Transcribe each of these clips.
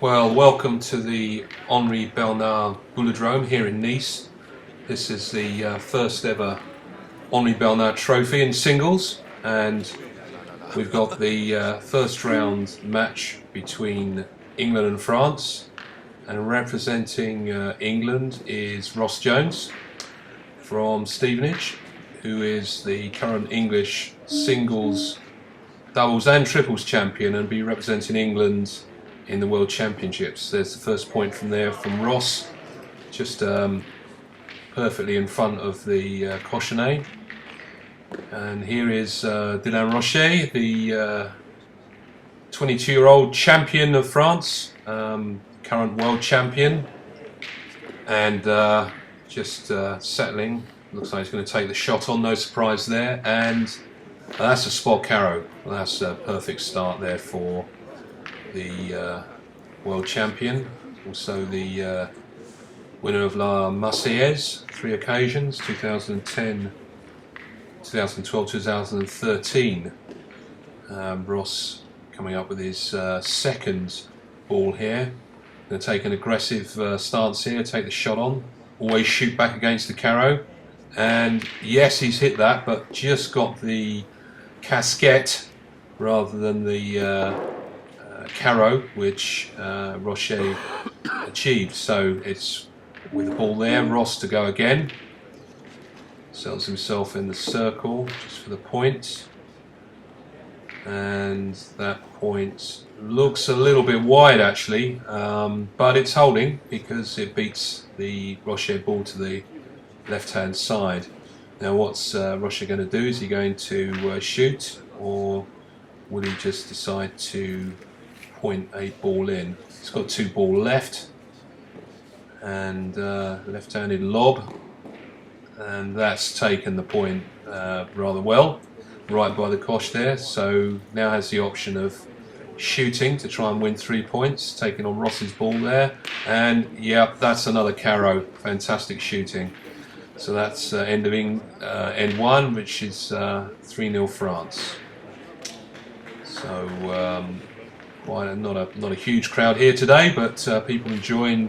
Well, welcome to the Henri Boulodrome here in Nice. This is the first ever Henri Trophy in singles, and we've got the first round match between England and France, and representing England is Ross Jones from Stevenage, who is the current English singles, doubles and triples champion, and be representing England in the World Championships. There's the first point from there from Ross, just perfectly in front of the Cochonnet. And here is Rocher, the 22-year-old champion of France, current world champion, and just settling. Looks like he's going to take the shot on, no surprise there, and that's a spot carrow. Well, that's a perfect start there for the world champion, also the winner of La Marseillaise, 3 occasions, 2010, 2012, 2013. Ross coming up with his second ball here. Going to take an aggressive stance here, take the shot on, always shoot back against the carrow, and yes, he's hit that, but just got the casquette rather than the carrow, which Rocher achieved. So it's with the ball there, Ross to go again, settles himself in the circle just for the point, and that point looks a little bit wide actually, but it's holding because it beats the Rocher ball to the left hand side. Now what's Rocher going to do? Is he going to shoot, or will he just decide to point a ball in? He's got 2 ball left, and left-handed lob, and that's taken the point rather well, right by the cosh there. So now has the option of shooting to try and win 3 points, taking on Ross's ball there, and yeah, that's another carrow. Fantastic shooting. So that's end 1, which is 3-0 France. So quite not a huge crowd here today, but people enjoying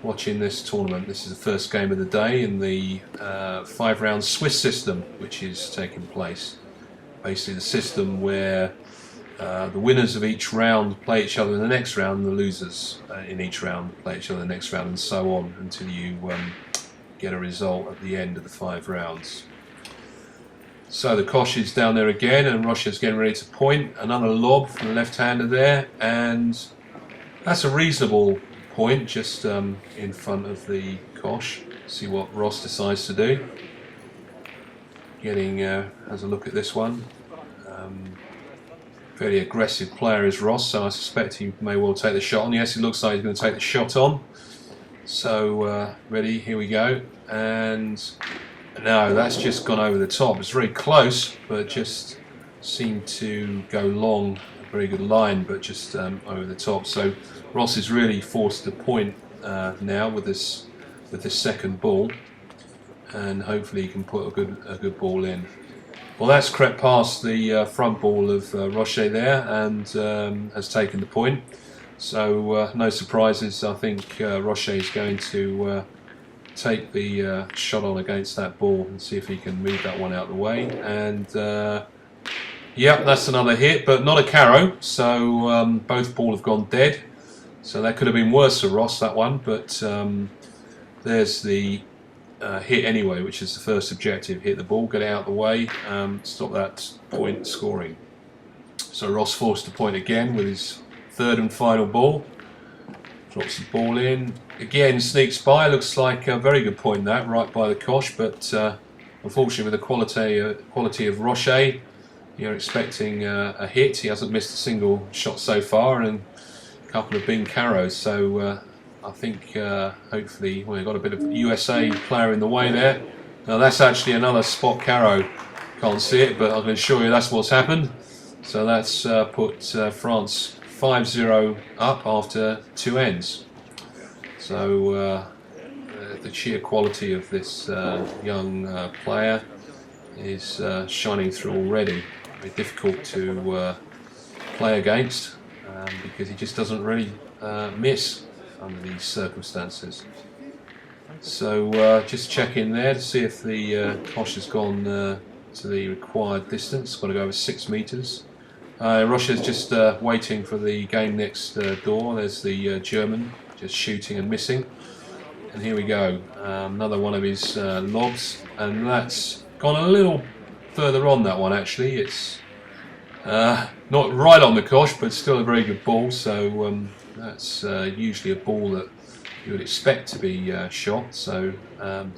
watching this tournament. This is the first game of the day in the 5-round Swiss system, which is taking place. Basically the system where the winners of each round play each other in the next round, and the losers in each round play each other in the next round, and so on until you get a result at the end of the 5 rounds. So the cosh is down there again, and Rocher's getting ready to point. Another lob from the left-hander there, and that's a reasonable point just in front of the cosh. See what Ross decides to do. Getting has a look at this one. Very aggressive player is Ross, so I suspect he may well take the shot on. Yes, it looks like he's going to take the shot on. So ready, here we go, and no, that's just gone over the top. It's very close, but just seemed to go long. A very good line, but just over the top. So Ross is really forced to point now with this second ball, and hopefully he can put a good ball in. Well, that's crept past the front ball of Rocher there, and has taken the point. So no surprises. I think Rocher is going to take the shot on against that ball and see if he can move that one out of the way. And yep, that's another hit, but not a carrow. So both ball have gone dead. So that could have been worse for Ross, that one. But there's the hit anyway, which is the first objective. Hit the ball, get it out of the way, stop that point scoring. So Ross forced to point again with his third and final ball. Drops the ball in. Again, sneaks by. Looks like a very good point that, right by the cosh, but unfortunately with the quality of Rocher, you're expecting a hit. He hasn't missed a single shot so far, and a couple of big carrows. So I think hopefully, well, we've got a bit of USA player in the way there. Now that's actually another spot carrow. Can't see it, but I can assure you that's what's happened. So that's put France 5-0 up after 2 ends. So the sheer quality of this young player is shining through already. Very difficult to play against. because he just doesn't really miss under these circumstances. So just check in there to see if the Kosh has gone to the required distance. Got to go over 6 meters. Rocher's just waiting for the game next door. There's the German just shooting and missing. And here we go, another one of his lobs, and that's gone a little further on, that one actually. It's not right on the Kosh, but still a very good ball. So that's usually a ball that you would expect to be shot. So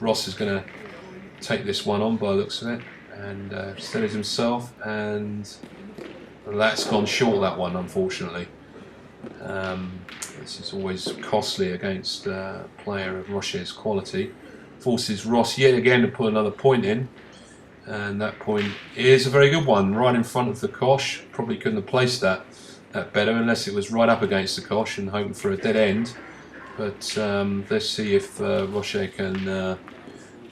Ross is going to take this one on by the looks of it, and steadies himself, and that's gone short, that one, unfortunately. This is always costly against a player of Rocher's quality. Forces Ross yet again to put another point in, and that point is a very good one, right in front of the Kosh. Probably couldn't have placed that better unless it was right up against the Kosh and hoping for a dead end. But let's see if Rocher can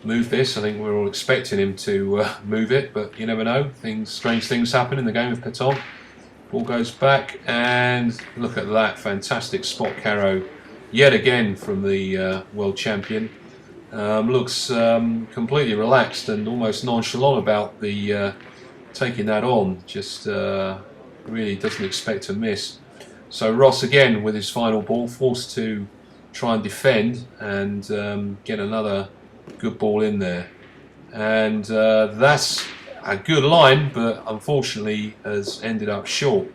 move this. I think we're all expecting him to move it, but you never know. Strange things happen in the game of Petanque. Ball goes back, and look at that fantastic spot carrow yet again from the world champion. Looks completely relaxed and almost nonchalant about the taking that on. Just really doesn't expect to miss. So Ross again with his final ball, forced to try and defend and get another good ball in there. And that's a good line, but unfortunately has ended up short.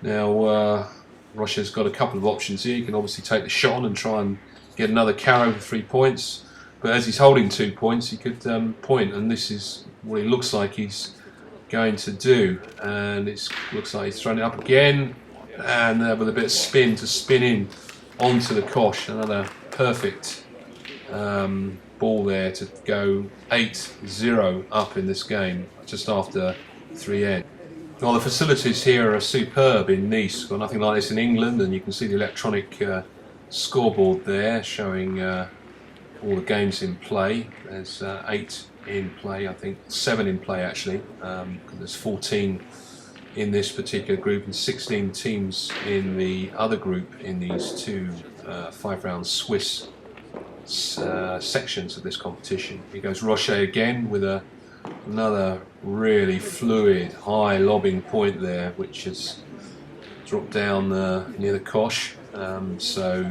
Now Rocher's got a couple of options here. He can obviously take the shot on and try and get another carrow for 3 points, but as he's holding 2 points, he could point, and this is what he looks like he's going to do. And it looks like he's thrown it up again, and with a bit of spin to spin in onto the Kosh. Another perfect ball there to go 8-0 up in this game just after 3 ends. Well, the facilities here are superb in Nice. Got nothing like this in England, and you can see the electronic scoreboard there showing all the games in play. There's 8 in play, I think 7 in play actually, because there's 14 in this particular group and 16 teams in the other group in these 2 5-round Swiss sections of this competition. Here goes Rocher again with another really fluid, high lobbing point there, which has dropped down near the Kosh. So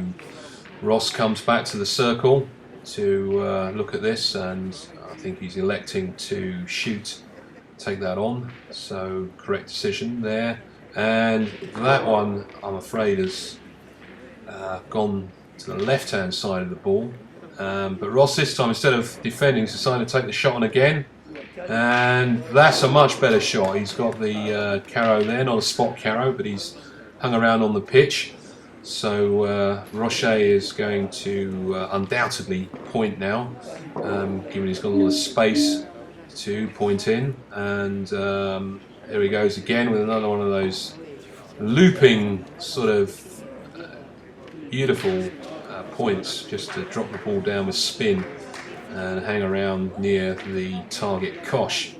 Ross comes back to the circle to look at this, and I think he's electing to shoot, take that on. So correct decision there, and that one I'm afraid has gone to the left hand side of the ball. But Ross this time, instead of defending, has decided to take the shot on again, and that's a much better shot. He's got the carrow there, not a spot carrow, but he's hung around on the pitch. So Rocher is going to undoubtedly point now, given he's got all the space to point in. And there he goes again with another one of those looping sort of beautiful points, just to drop the ball down with spin and hang around near the target Kosh.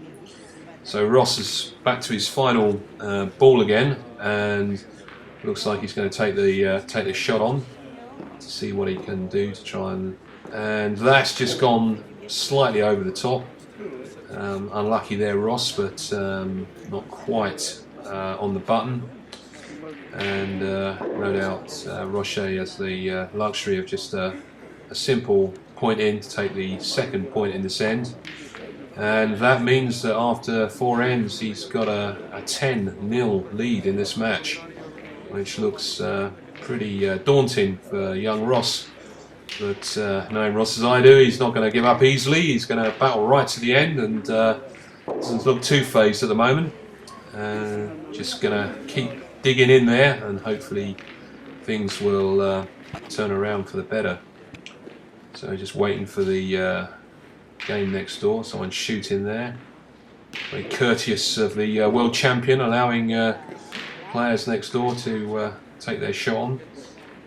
So Ross is back to his final ball again, and looks like he's going to take the shot on to see what he can do to try and that's just gone slightly over the top. Unlucky there, Ross, but not quite on the button. And no doubt Rocher has the luxury of just a simple point in to take the second point in this end, and that means that after 4 ends he's got a 10-0 lead in this match, which looks pretty daunting for young Ross. But knowing Ross as I do, he's not going to give up easily. He's going to battle right to the end, and doesn't look too phased at the moment. Just going to keep digging in there, and hopefully things will turn around for the better. So just waiting for the game next door. Someone shooting there. Very courteous of the world champion, allowing players next door to take their shot on.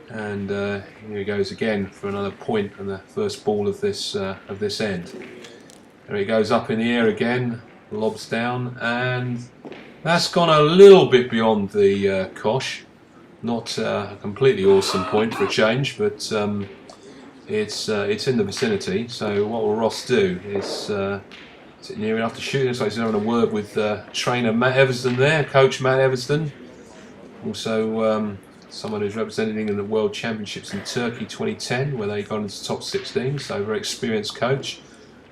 And here he goes again for another point and the first ball of this end. There he goes up in the air again, lobs down, and that's gone a little bit beyond the Kosh. Not a completely awesome point for a change, but it's in the vicinity. So what will Ross do? Is it near enough to shoot? Looks like he's having a word with trainer Matt Everston there, coach Matt Everston. Also someone who's representing in the World Championships in Turkey 2010, where they got into the top 16. So very experienced coach,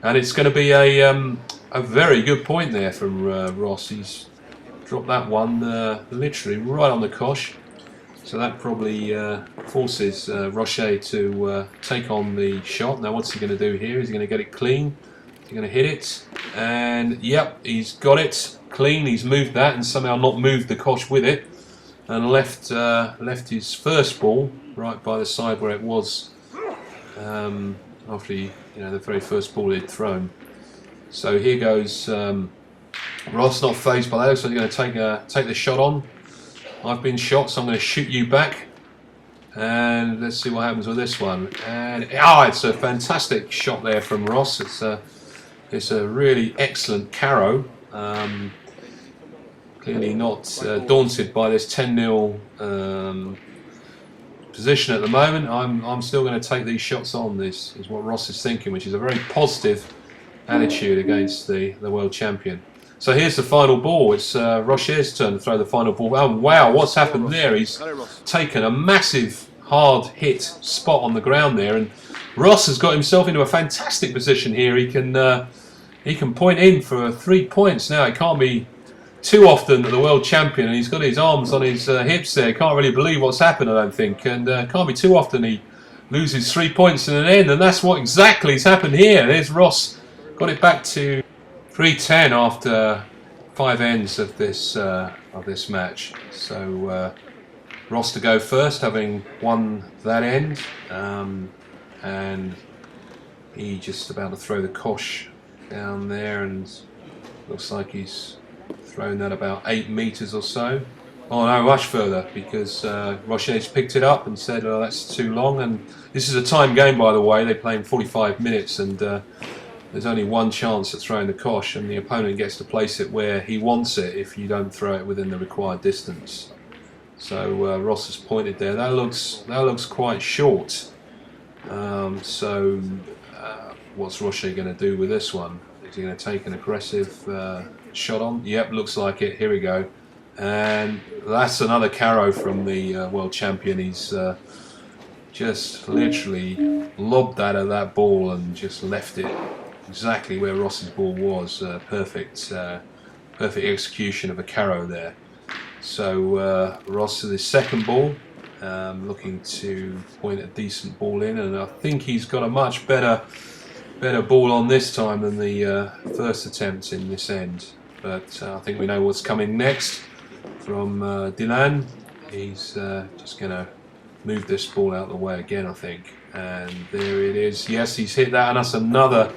and it's going to be a very good point there from Ross. He's dropped that one literally right on the cosh. So that probably forces Rocher to take on the shot. Now what's he going to do here? Is he going to get it clean? He's going to hit it, and yep, he's got it clean. He's moved that and somehow not moved the cosh with it, and left his first ball right by the side where it was after the very first ball he'd thrown. So here goes Ross, not phased by that, so he's going to take the shot on. I've been shot, so I'm going to shoot you back, and let's see what happens with this one. And it's a fantastic shot there from Ross. It's a really excellent carrow. Clearly not daunted by this 10-0 position at the moment. I'm still going to take these shots on. This is what Ross is thinking, which is a very positive attitude against the world champion. So here's the final ball. It's Rocher's turn to throw the final ball. Oh wow, what's happened there? He's taken a massive hard hit spot on the ground there, and Ross has got himself into a fantastic position here. He can point in for 3 points now. It can't be too often that the world champion, and he's got his arms on his hips there. Can't really believe what's happened, I don't think, and can't be too often he loses 3 points in an end, and that's what exactly has happened here. There's Ross, got it back to 3-10 after 5 ends of this match. So Ross to go first, having won that end, and he just about to throw the cosh down there, and looks like he's thrown that about 8 meters or so. Oh no, much further, because Rocher's picked it up and said, "Oh, that's too long." And this is a time game, by the way. They play in 45 minutes, and there's only one chance at throwing the cosh, and the opponent gets to place it where he wants it if you don't throw it within the required distance. So Ross has pointed there. That looks quite short. What's Rocher going to do with this one? Is he going to take an aggressive shot on? Yep, looks like it. Here we go. And that's another carrow from the world champion. He's just literally lobbed that at that ball and just left it exactly where Ross's ball was. Perfect execution of a carrow there. So Ross with his second ball, looking to point a decent ball in, and I think he's got a much better ball on this time than the first attempt in this end. But I think we know what's coming next from Dylan. He's just going to move this ball out of the way again, I think. And there it is. Yes, he's hit that, and that's another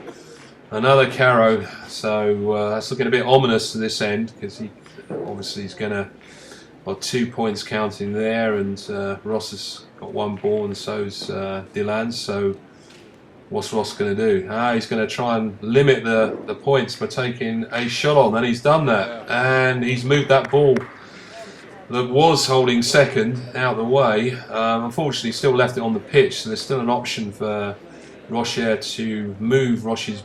carrow. So that's looking a bit ominous to this end, because he obviously is going to got 2 points counting there, and Ross has got 1 ball, and so's Dylan. So what's Ross going to do? He's going to try and limit the points by taking a shot on, and he's done that, and he's moved that ball that was holding second out of the way. Unfortunately, still left it on the pitch, so there's still an option for Rocher to move Ross's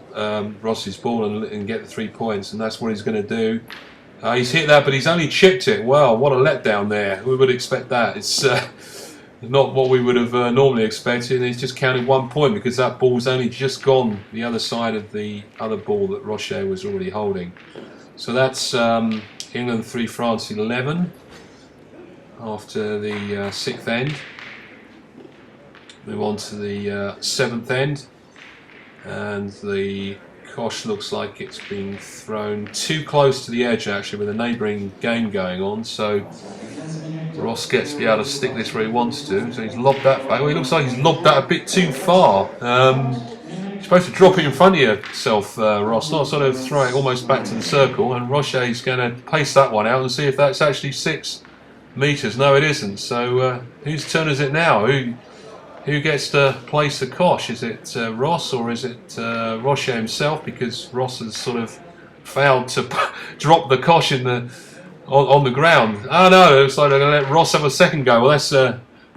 ball and get the 3 points, and that's what he's going to do. He's hit that, but he's only chipped it. Wow, what a letdown there. Who would expect that? It's not what we would have normally expected. He's just counted 1 point because that ball's only just gone the other side of the other ball that Rocher was already holding. So that's England 3, France 11 after the 6th end. Move on to the 7th end, and the cosh looks like it's been thrown too close to the edge, actually, with a neighbouring game going on. So Ross gets to be able to stick this where he wants to. So he's lobbed that back. Well, it looks like he's lobbed that a bit too far. You're supposed to drop it in front of yourself, Ross, not sort of throw it almost back to the circle. And Rocher's going to pace that one out and see if that's actually 6 meters. No, it isn't. So whose turn is it now? Who gets to place the cosh? Is it Ross, or is it Rocher himself? Because Ross has sort of failed to drop the cosh in the on the ground. Oh no, it looks like they're going to let Ross have a second go. Well, that's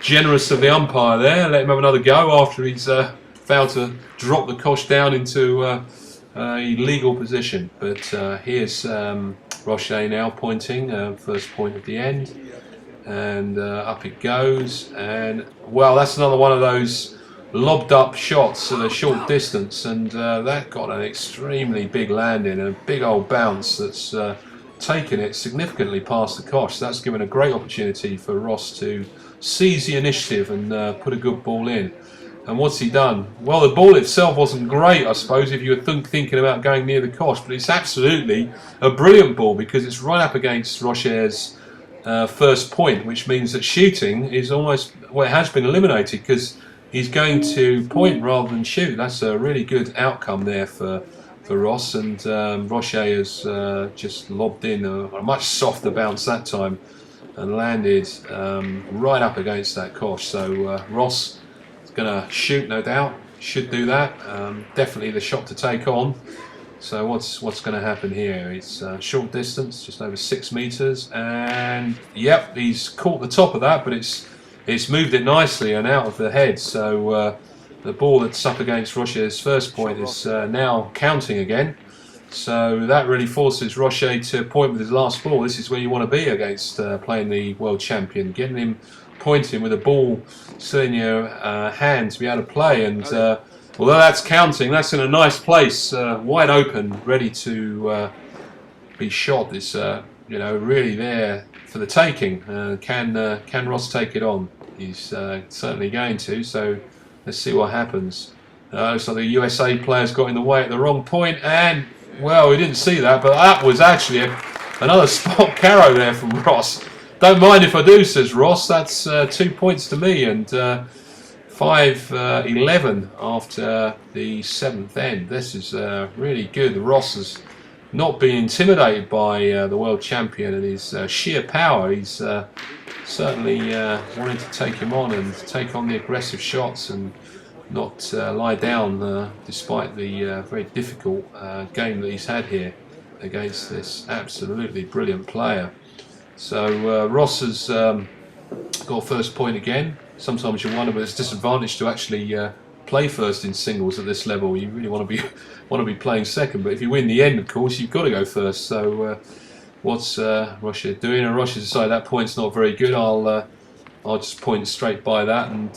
generous of the umpire there. Let him have another go after he's failed to drop the Kosh down into a legal position. But here's Rocher now pointing, first point at the end. And up it goes. And, well, that's another one of those lobbed up shots at a short distance. And that got an extremely big landing, a big old bounce that's taken it significantly past the Kosh. That's given a great opportunity for Ross to seize the initiative and put a good ball in. And what's he done? Well, the ball itself wasn't great, I suppose, if you were thinking about going near the Kosh, but it's absolutely a brilliant ball because it's right up against Rocher's first point, which means that shooting is almost, well, it has been eliminated because he's going to point rather than shoot. That's a really good outcome there for Ross, and Rocher has just lobbed in a much softer bounce that time and landed right up against that Kosh. So Ross is going to shoot, no doubt. Should do that. Definitely the shot to take on. So what's going to happen here? It's short distance, just over 6 meters, and yep, he's caught the top of that, but it's moved it nicely and out of the head. So the ball that's up against Rocher's first point is now counting again. So that really forces Rocher to point with his last ball. This is where you want to be against playing the world champion, getting him pointing with a ball still in your hand to be able to play. And although that's counting, that's in a nice place, wide open, ready to be shot. It's really there for the taking. Can Ross take it on? He's certainly going to. So let's see what happens. Looks like the USA player's got in the way at the wrong point, and well, we didn't see that, but that was actually another spot carrow there from Ross. Don't mind if I do, says Ross. That's 2 points to me, and 5-11 after the 7th end. This is really good. Ross has not been intimidated by the world champion and his sheer power. He's certainly wanting to take him on and take on the aggressive shots and not lie down despite the very difficult game that he's had here against this absolutely brilliant player. So Ross has got first point again. Sometimes you wonder, but it's a disadvantage to actually play first in singles at this level. You really want to be playing second, but if you win the end, of course, you've got to go first. So what's Rocher doing? And Rocher decided that point's not very good. I'll just point straight by that and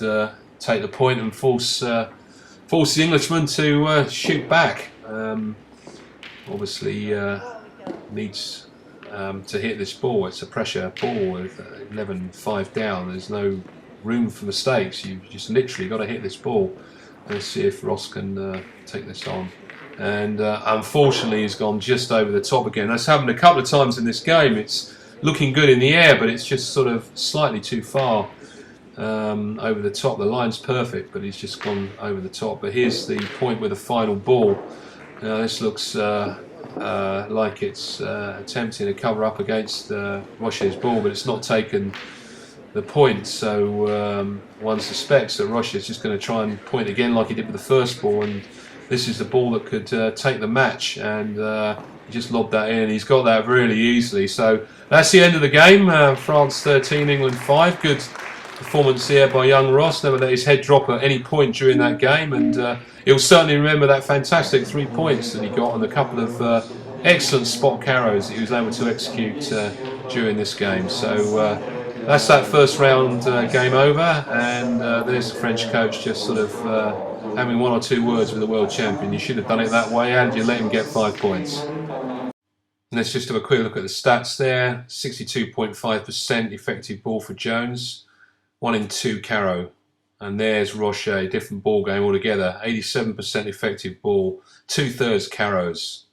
take the point and force the Englishman to shoot back. Obviously needs to hit this ball. It's a pressure ball with 11-5 down. There's no room for mistakes. You've just literally got to hit this ball. Let's see if Ross can take this on. And unfortunately he's gone just over the top again. That's happened a couple of times in this game. It's looking good in the air, but it's just sort of slightly too far over the top. The line's perfect, but he's just gone over the top. But here's the point with the final ball. This looks like it's attempting to cover up against Rocher's ball, but it's not taken the point. So one suspects that Rocher's just going to try and point again like he did with the first ball, and this is the ball that could take the match, and he just lobbed that in. He's got that really easily. So that's the end of the game. France 13, England 5. Good performance here by young Ross. Never let his head drop at any point during that game, and he'll certainly remember that fantastic 3 points that he got and a couple of excellent spot carrows that he was able to execute during this game. So that's that first round game over, and there's the French coach just sort of having 1 or 2 words with the world champion. You should have done it that way, and you let him get 5 points. And let's just have a quick look at the stats there. 62.5% effective ball for Jones, 1 in 2 carrow. And there's Rocher, different ball game altogether. 87% effective ball, 2/3 carrows.